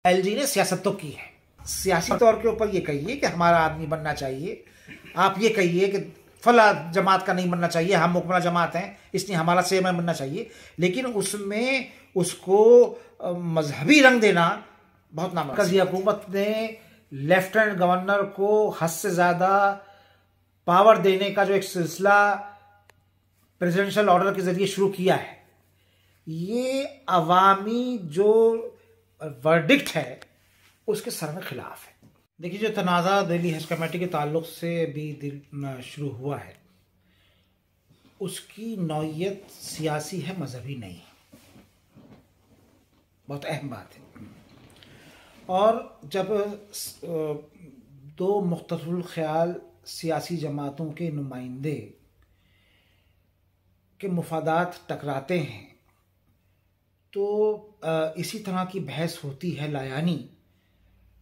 LG ने सियासत तो की है। सियासी तौर के ऊपर ये कहिए कि हमारा आदमी बनना चाहिए, आप ये कहिए कि फला जमात का नहीं बनना चाहिए, हम मुकम्मल जमात हैं इसलिए हमारा चेयरमैन बनना चाहिए, लेकिन उसमें उसको मजहबी रंग देना बहुत नामर्जी। हुकूमत ने लेफ्टिनेंट गवर्नर को हद से ज़्यादा पावर देने का जो एक सिलसिला प्रेसिडेंशियल ऑर्डर के ज़रिए शुरू किया है, ये अवामी जो वर्डिक्ट है उसके सर खिलाफ है। देखिए, जो तनाज़ा दिल्ली हज कमेटी के ताल्लुक से भी शुरू हुआ है, उसकी नौइयत सियासी है, मजहबी नहीं। बहुत अहम बात है। और जब दो मुख्तलिफ ख्याल सियासी जमातों के नुमाइंदे के मुफादात टकराते हैं तो इसी तरह की बहस होती है लायानी,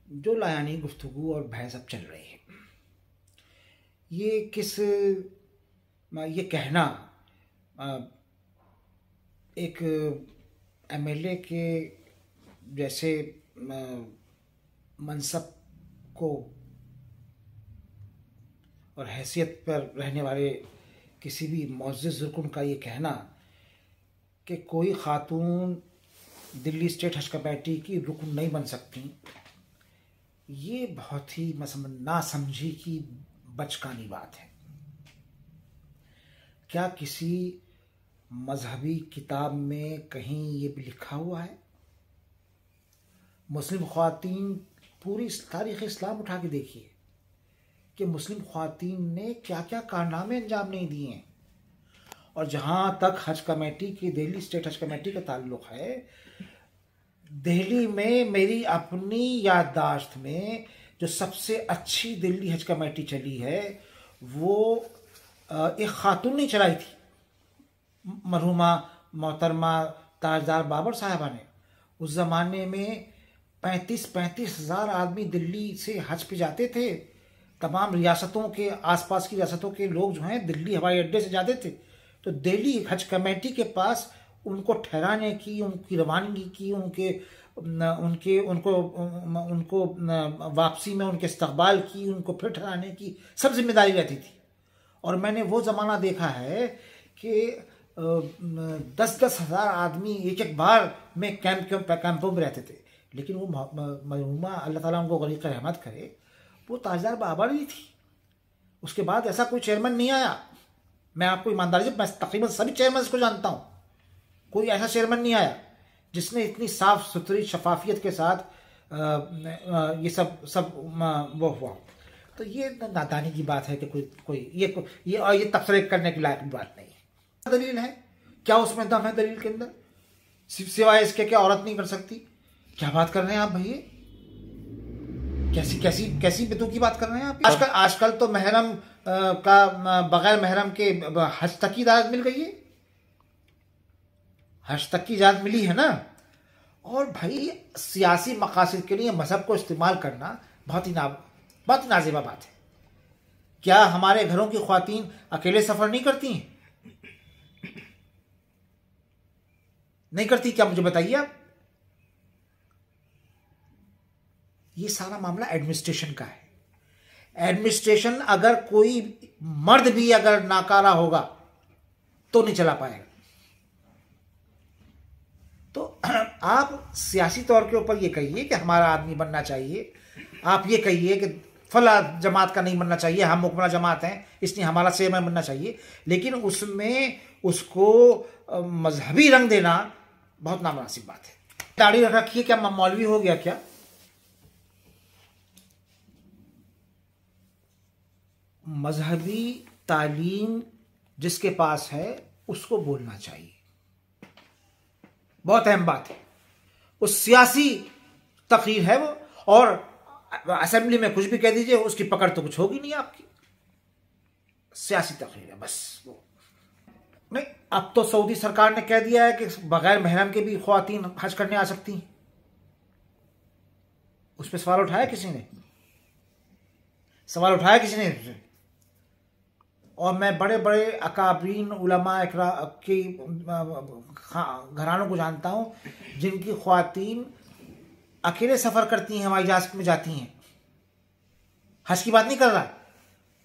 जो लायानी गुफ्तगू और बहस अब चल रही है। ये कहना एक एमएलए के जैसे मनसब को और हैसियत पर रहने वाले किसी भी मुअज़्ज़िज़ रुकन का ये कहना कि कोई खातून दिल्ली स्टेट हज कमेटी की रुकन नहीं बन सकती, ये बहुत ही नासमझी की बचकानी बात है। क्या किसी मजहबी किताब में कहीं ये भी लिखा हुआ है? मुस्लिम ख्वातीन, पूरी तारीख़ इस्लाम उठा के देखिए कि मुस्लिम ख्वातीन ने क्या क्या कारनामे अंजाम नहीं दिए हैं। और जहाँ तक हज कमेटी की, दिल्ली स्टेट हज कमेटी का ताल्लुक़ है, दिल्ली में मेरी अपनी याददाश्त में जो सबसे अच्छी दिल्ली हज कमेटी चली है वो एक खातून ने चलाई थी, मरहुमा मोहतरमा ताजदार बाबर साहिबा ने। उस ज़माने में 35 हज़ार आदमी दिल्ली से हज पे जाते थे। तमाम रियासतों के, आसपास की रियासतों के लोग जो हैं दिल्ली हवाई अड्डे से जाते थे, तो दिल्ली हज कमेटी के पास उनको ठहराने की, उनकी रवानगी की, उनको वापसी में उनके इस्तकबाल की, उनको फिर ठहराने की सब जिम्मेदारी रहती थी। और मैंने वो ज़माना देखा है कि 10-10 हज़ार आदमी एक बार में कैंपों में रहते थे। लेकिन वो मरहुमा, अल्लाह ताला उनको गरीक़ रहमत करे, वो ताजदार बाबर ही थी। उसके बाद ऐसा कोई चेयरमैन नहीं आया। मैं आपको ईमानदारी से, मैं तकरीबन सभी चेयरमैन को जानता हूँ, कोई ऐसा चेयरमैन नहीं आया जिसने इतनी साफ सुथरी शफाफियत के साथ ये सब वो हुआ। तो ये नादानी की बात है कि कोई ये तबसरे करने की लायक बात नहीं है। दलील है क्या? उसमें दम है दलील के अंदर? सिवाय इसके क्या औरत नहीं कर सकती? क्या बात कर रहे हैं आप भैया? कैसी बेतुकी की बात कर रहे हैं आप? आजकल तो महरम का बगैर महरम के हज तक की इजाजत मिल गई है। हज तक की इजाजत मिली है ना। और भाई, सियासी मकासद के लिए मजहब को इस्तेमाल करना बहुत ही नाज़िबा बात है। क्या हमारे घरों की ख्वातीन अकेले सफर नहीं करती हैं? नहीं करती क्या? मुझे बताइए आप। ये सारा मामला एडमिनिस्ट्रेशन का है। एडमिनिस्ट्रेशन, अगर कोई मर्द भी अगर नाकारा होगा तो नहीं चला पाएगा। तो आप सियासी तौर के ऊपर ये कहिए कि हमारा आदमी बनना चाहिए, आप ये कहिए कि फला जमात का नहीं बनना चाहिए, हम मुकम्मल जमात हैं इसलिए हमारा चेयरमैन बनना चाहिए, लेकिन उसमें उसको मजहबी रंग देना बहुत नामुनासिब बात है। दाढ़ी रख रखी है, क्या मौलवी हो गया क्या? मजहबी तालीम जिसके पास है उसको बोलना चाहिए, बहुत अहम बात है। वो सियासी तकरीर है वो, और असेंबली में कुछ भी कह दीजिए उसकी पकड़ तो कुछ होगी नहीं आपकी। सियासी तकरीर है बस वो। नहीं, अब तो सऊदी सरकार ने कह दिया है कि बगैर महरम के भी ख्वातीन हज करने आ सकती हैं। उस पर सवाल उठाया किसी ने? सवाल उठाया किसी ने? और मैं बड़े बड़े अकाबरीन उलमा इकरा की घरानों को जानता हूँ जिनकी ख्वातीन अकेले सफर करती हैं, हवाई जहाज में जाती हैं, हज की बात नहीं कर रहा,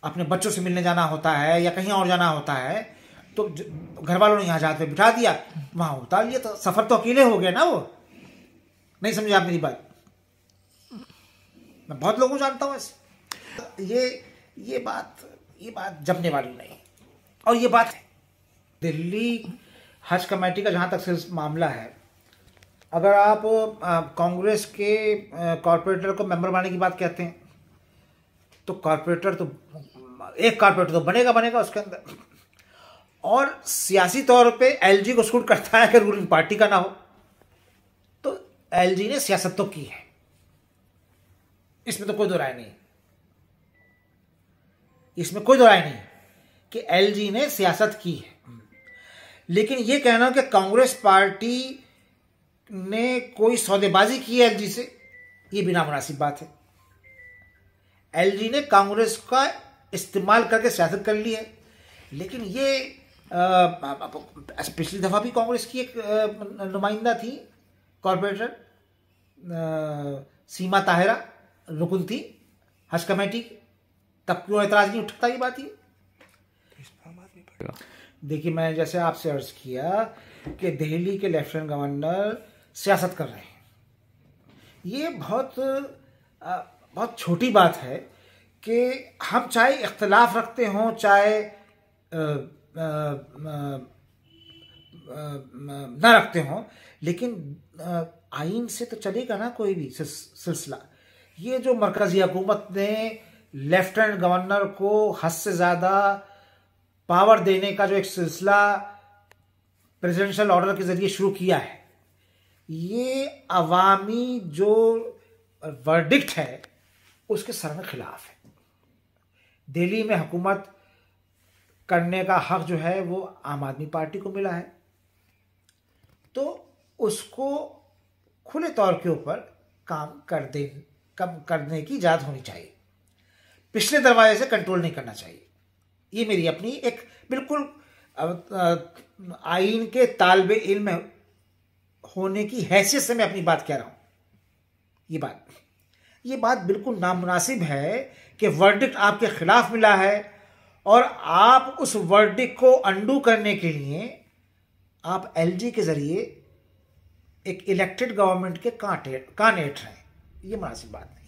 अपने बच्चों से मिलने जाना होता है या कहीं और जाना होता है, तो घर वालों ने यहाँ जहाज पे बिठा दिया, वहां उतार लिया, तो सफर तो अकेले हो गया ना। वो नहीं समझे आप मेरी बात? मैं बहुत लोगों को जानता हूं ऐसे। ये बात जमने वाली नहीं। और ये बात दिल्ली हज कमेटी का जहां तक मामला है, अगर आप कांग्रेस के कॉरपोरेटर को मेंबर बनाने की बात कहते हैं, तो कॉरपोरेटर तो एक कॉरपोरेटर तो बनेगा उसके अंदर, और सियासी तौर पे एलजी को सूट करता है कि रूलिंग पार्टी का ना हो, तो एलजी ने सियासत तो की है, इसमें तो कोई दो राय नहीं, इसमें कोई दो राय नहीं कि एलजी ने सियासत की है। लेकिन यह कहना कि कांग्रेस पार्टी ने कोई सौदेबाजी की है एलजी से, यह बिना मुनासिब बात है। एलजी ने कांग्रेस का इस्तेमाल करके सियासत कर ली है। लेकिन ये पिछली दफा भी कांग्रेस की एक नुमाइंदा थी, कॉरपोरेटर सीमा ताहिरा रुकन थी हज कमेटी की, तब क्यों एतराज नहीं उठता? ये बात ही देखिए, मैं जैसे आपसे अर्ज किया कि दिल्ली के लेफ्टिनेंट गवर्नर सियासत कर रहे हैं, ये बहुत छोटी बात है कि हम चाहे इख्तलाफ रखते हों, चाहे ना रखते हों, लेकिन आइन से तो चलेगा ना कोई भी सिलसिला। ये जो मरकजी हुकूमत ने लेफ्टिनेंट गवर्नर को हद से ज्यादा पावर देने का जो एक सिलसिला प्रेसिडेंशियल ऑर्डर के जरिए शुरू किया है, ये अवामी जो वर्डिक्ट है उसके सर खिलाफ है। दिल्ली में हुकूमत करने का हक जो है वो आम आदमी पार्टी को मिला है, तो उसको खुले तौर के ऊपर काम करने की इजाजत होनी चाहिए, पिछले दरवाजे से कंट्रोल नहीं करना चाहिए। ये मेरी अपनी एक बिल्कुल आइन के तालिबे इल्म होने की हैसियत से मैं अपनी बात कह रहा हूं। ये बात बिल्कुल नामुनासिब है कि वर्डिक्ट आपके खिलाफ मिला है और आप उस वर्डिक्ट को अंडू करने के लिए आप एलजी के जरिए एक इलेक्टेड गवर्नमेंट के कान ऐंठ रहे हैं। ये मुनासिब बात नहीं।